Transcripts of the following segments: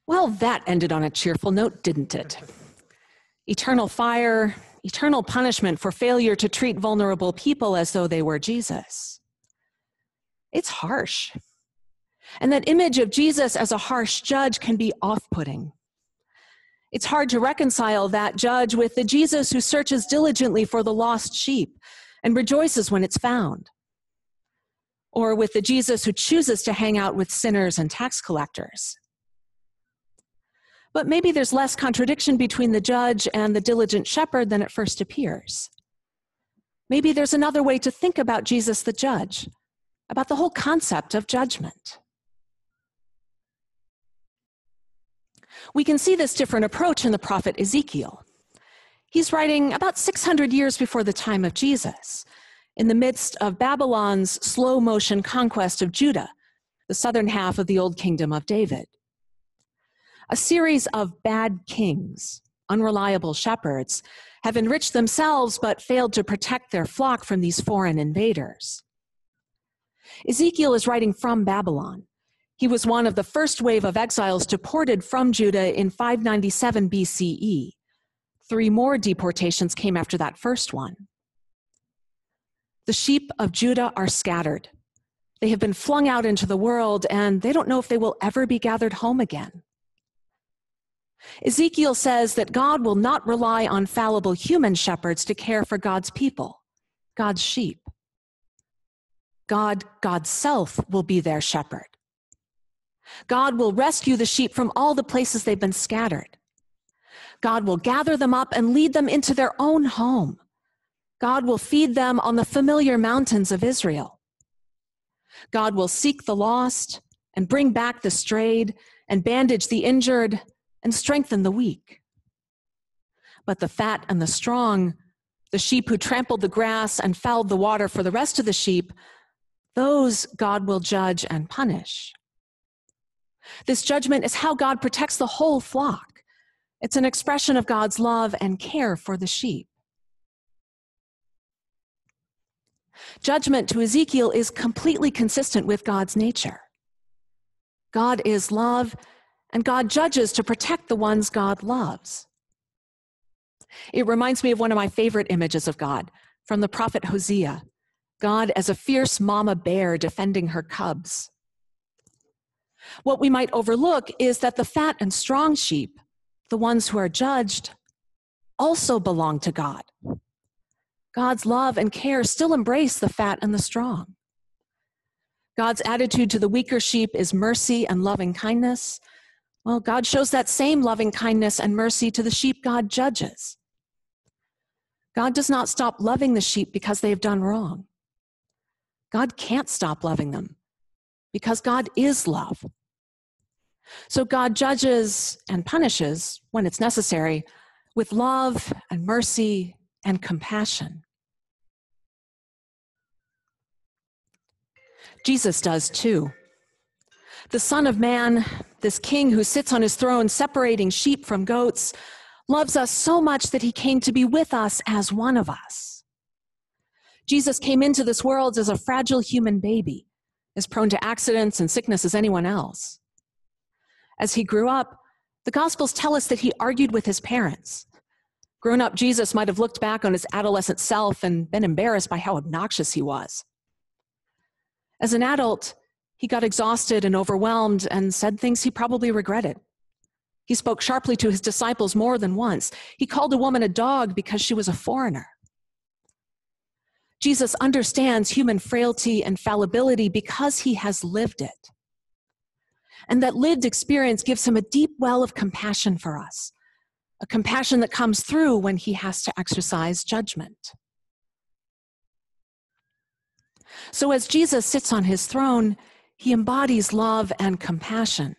Well, that ended on a cheerful note, didn't it? Eternal fire, eternal punishment for failure to treat vulnerable people as though they were Jesus. It's harsh. And that image of Jesus as a harsh judge can be off-putting. It's hard to reconcile that judge with the Jesus who searches diligently for the lost sheep and rejoices when it's found. Or with the Jesus who chooses to hang out with sinners and tax collectors. But maybe there's less contradiction between the judge and the diligent shepherd than it first appears. Maybe there's another way to think about Jesus the judge, about the whole concept of judgment. We can see this different approach in the prophet Ezekiel. He's writing about 600 years before the time of Jesus, in the midst of Babylon's slow-motion conquest of Judah, the southern half of the old kingdom of David. A series of bad kings, unreliable shepherds, have enriched themselves but failed to protect their flock from these foreign invaders. Ezekiel is writing from Babylon. He was one of the first wave of exiles deported from Judah in 597 BCE. 3 more deportations came after that first one. The sheep of Judah are scattered. They have been flung out into the world, and they don't know if they will ever be gathered home again. Ezekiel says that God will not rely on fallible human shepherds to care for God's people, God's sheep. God's self, will be their shepherd. God will rescue the sheep from all the places they've been scattered. God will gather them up and lead them into their own home. God will feed them on the familiar mountains of Israel. God will seek the lost and bring back the strayed and bandage the injured and strengthen the weak. But the fat and the strong, the sheep who trampled the grass and fouled the water for the rest of the sheep, those God will judge and punish. This judgment is how God protects the whole flock. It's an expression of God's love and care for the sheep. Judgment to Ezekiel is completely consistent with God's nature. God is love, and God judges to protect the ones God loves. It reminds me of one of my favorite images of God, from the prophet Hosea, God as a fierce mama bear defending her cubs. What we might overlook is that the fat and strong sheep, the ones who are judged, also belong to God. God's love and care still embrace the fat and the strong. God's attitude to the weaker sheep is mercy and loving kindness. Well, God shows that same loving kindness and mercy to the sheep God judges. God does not stop loving the sheep because they have done wrong. God can't stop loving them because God is love. So God judges and punishes, when it's necessary, with love and mercy and compassion. Jesus does too. The Son of Man, this king who sits on his throne separating sheep from goats, loves us so much that he came to be with us as one of us. Jesus came into this world as a fragile human baby, as prone to accidents and sickness as anyone else. As he grew up, the Gospels tell us that he argued with his parents. Grown-up Jesus might have looked back on his adolescent self and been embarrassed by how obnoxious he was. As an adult, he got exhausted and overwhelmed and said things he probably regretted. He spoke sharply to his disciples more than once. He called a woman a dog because she was a foreigner. Jesus understands human frailty and fallibility because he has lived it. And that lived experience gives him a deep well of compassion for us, a compassion that comes through when he has to exercise judgment. So as Jesus sits on his throne, he embodies love and compassion.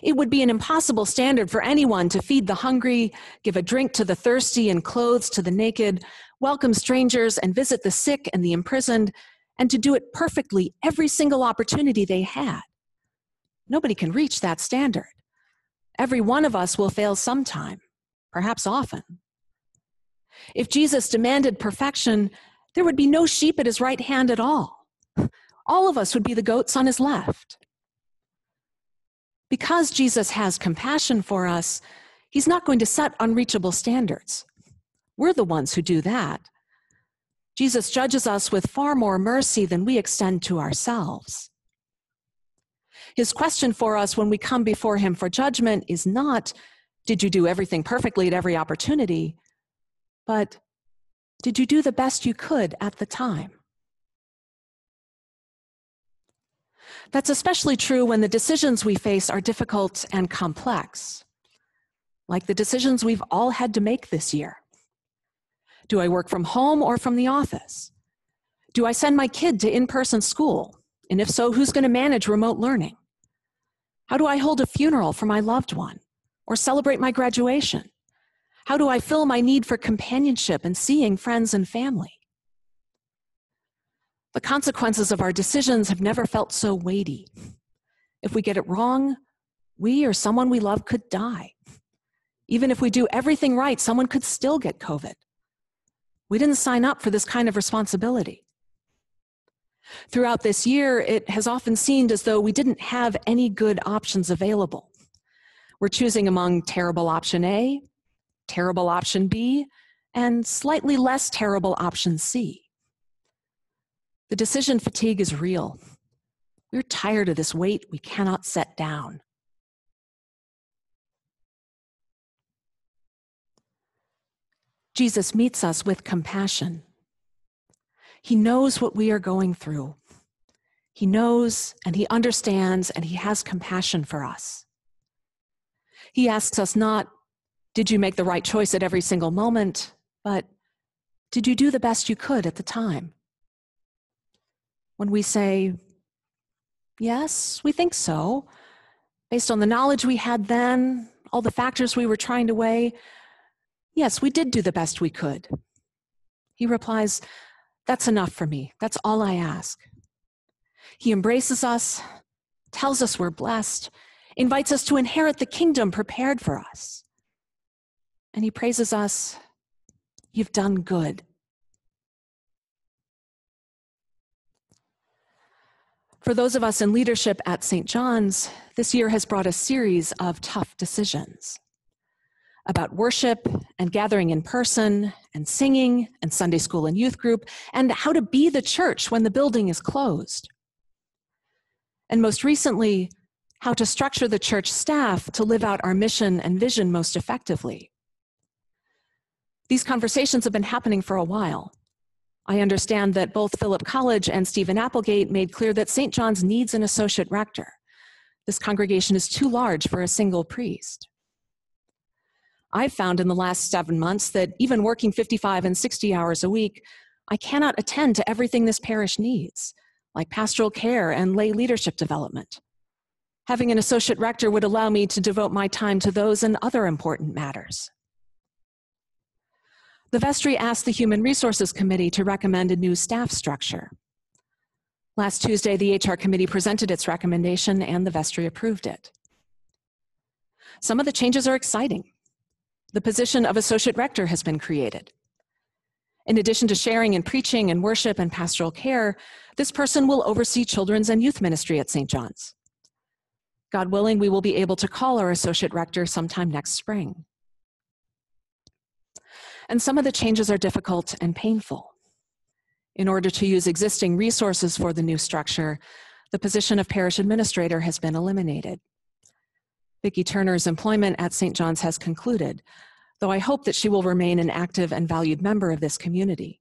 It would be an impossible standard for anyone to feed the hungry, give a drink to the thirsty, and clothes to the naked, welcome strangers and visit the sick and the imprisoned, and to do it perfectly every single opportunity they had. Nobody can reach that standard. Every one of us will fail sometime, perhaps often. If Jesus demanded perfection, there would be no sheep at his right hand at all. All of us would be the goats on his left. Because Jesus has compassion for us, he's not going to set unreachable standards. We're the ones who do that. Jesus judges us with far more mercy than we extend to ourselves. His question for us when we come before him for judgment is not, did you do everything perfectly at every opportunity? But did you do the best you could at the time? That's especially true when the decisions we face are difficult and complex, like the decisions we've all had to make this year. Do I work from home or from the office? Do I send my kid to in-person school? And if so, who's going to manage remote learning? How do I hold a funeral for my loved one or celebrate my graduation? How do I fill my need for companionship and seeing friends and family? The consequences of our decisions have never felt so weighty. If we get it wrong, we or someone we love could die. Even if we do everything right, someone could still get COVID. We didn't sign up for this kind of responsibility. Throughout this year, it has often seemed as though we didn't have any good options available. We're choosing among terrible option A, terrible option B, and slightly less terrible option C. The decision fatigue is real. We're tired of this weight we cannot set down. Jesus meets us with compassion. He knows what we are going through. He knows and he understands and he has compassion for us. He asks us not, did you make the right choice at every single moment, but did you do the best you could at the time? When we say, yes, we think so, based on the knowledge we had then, all the factors we were trying to weigh, yes, we did do the best we could. He replies, that's enough for me. That's all I ask. He embraces us, tells us we're blessed, invites us to inherit the kingdom prepared for us. And he praises us, you've done good. For those of us in leadership at St. John's, this year has brought a series of tough decisions about worship and gathering in person and singing and Sunday school and youth group and how to be the church when the building is closed. And most recently, how to structure the church staff to live out our mission and vision most effectively. These conversations have been happening for a while. I understand that both Philip College and Stephen Applegate made clear that St. John's needs an associate rector. This congregation is too large for a single priest. I've found in the last 7 months that even working 55 and 60 hours a week, I cannot attend to everything this parish needs, like pastoral care and lay leadership development. Having an associate rector would allow me to devote my time to those and other important matters. The vestry asked the Human Resources Committee to recommend a new staff structure. Last Tuesday, the HR committee presented its recommendation and the vestry approved it. Some of the changes are exciting. The position of associate rector has been created. In addition to sharing in preaching and worship and pastoral care, this person will oversee children's and youth ministry at St. John's. God willing, we will be able to call our associate rector sometime next spring. And some of the changes are difficult and painful. In order to use existing resources for the new structure, the position of parish administrator has been eliminated. Vicki Turner's employment at St. John's has concluded, though I hope that she will remain an active and valued member of this community.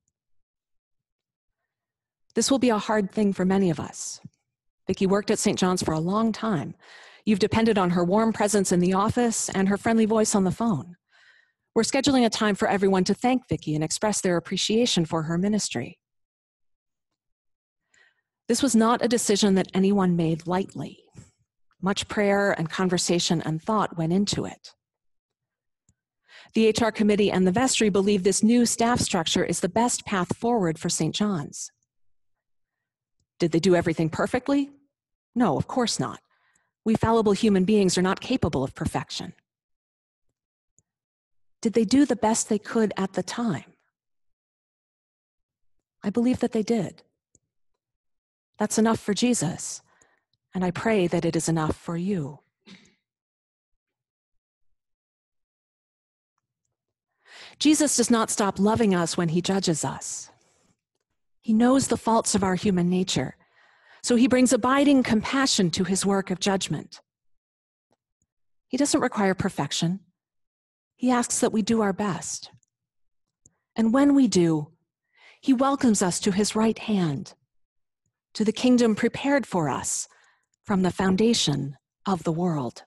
This will be a hard thing for many of us. Vicki worked at St. John's for a long time. You've depended on her warm presence in the office and her friendly voice on the phone. We're scheduling a time for everyone to thank Vicki and express their appreciation for her ministry. This was not a decision that anyone made lightly. Much prayer and conversation and thought went into it. The HR committee and the vestry believe this new staff structure is the best path forward for St. John's. Did they do everything perfectly? No, of course not. We fallible human beings are not capable of perfection. Did they do the best they could at the time? I believe that they did. That's enough for Jesus, and I pray that it is enough for you. Jesus does not stop loving us when he judges us. He knows the faults of our human nature, so he brings abiding compassion to his work of judgment. He doesn't require perfection. He asks that we do our best. And when we do, he welcomes us to his right hand, to the kingdom prepared for us from the foundation of the world.